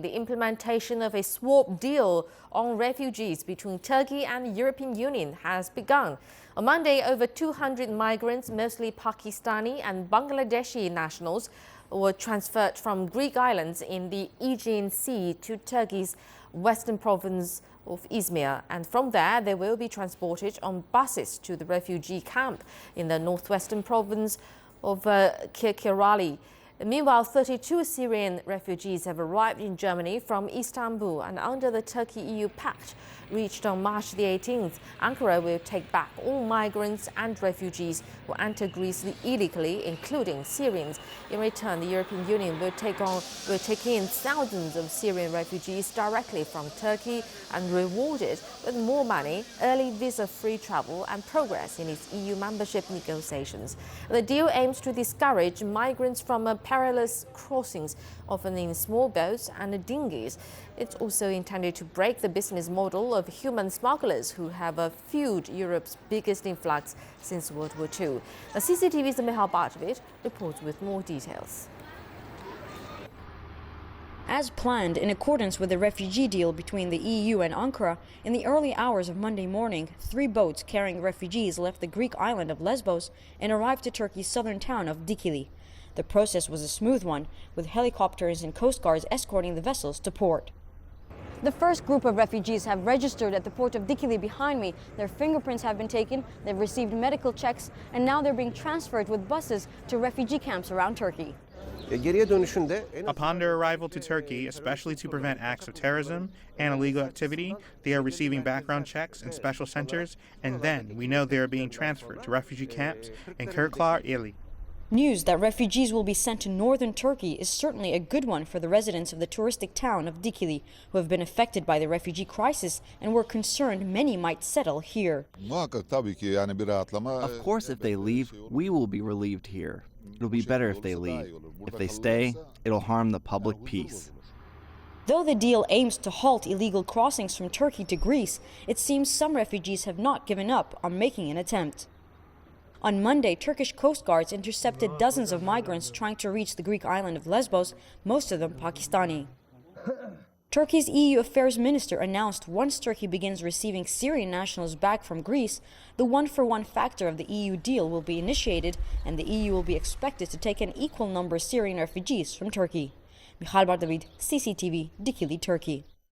the implementation of a swap deal on refugees between Turkey and the European Union has begun. On Monday, over 200 migrants, mostly Pakistani and Bangladeshi nationals, were transferred from Greek islands in the Aegean Sea to Turkey's western province of Izmir, and from there they will be transported on buses to the refugee camp in the northwestern province of Kirklareli. Meanwhile, 32 Syrian refugees have arrived in Germany from Istanbul, and under the Turkey-EU pact reached on March the 18th, Ankara will take back all migrants and refugees who enter Greece illegally, including Syrians. In return, the European Union will take in thousands of Syrian refugees directly from Turkey and reward it with more money, early visa-free travel and progress in its EU membership negotiations. The deal aims to discourage migrants from perilous crossings, often in small boats and dinghies. It's also intended to break the business model of human smugglers who have fueled Europe's biggest influx since World War II. The CCTV's Michal Bardavid reports with more details. As planned, in accordance with the refugee deal between the EU and Ankara, in the early hours of Monday morning, 3 boats carrying refugees left the Greek island of Lesbos and arrived to Turkey's southern town of Dikili. The process was a smooth one, with helicopters and coast guards escorting the vessels to port. The first group of refugees have registered at the port of Dikili behind me. Their fingerprints have been taken, they've received medical checks, and now they're being transferred with buses to refugee camps around Turkey. Upon their arrival to Turkey, especially to prevent acts of terrorism and illegal activity, they are receiving background checks in special centers, and then we know they are being transferred to refugee camps in Kirklareli. News that refugees will be sent to northern Turkey is certainly a good one for the residents of the touristic town of Dikili, who have been affected by the refugee crisis and were concerned many might settle here. Of course, if they leave, we will be relieved here. It'll be better if they leave. If they stay, it'll harm the public peace. Though the deal aims to halt illegal crossings from Turkey to Greece, it seems some refugees have not given up on making an attempt. On Monday, Turkish coast guards intercepted dozens of migrants trying to reach the Greek island of Lesbos, most of them Pakistani. Turkey's EU Affairs Minister announced once Turkey begins receiving Syrian nationals back from Greece, the one-for-one factor of the EU deal will be initiated, and the EU will be expected to take an equal number of Syrian refugees from Turkey. Michal, Bardavid, CCTV, Dikili, Turkey.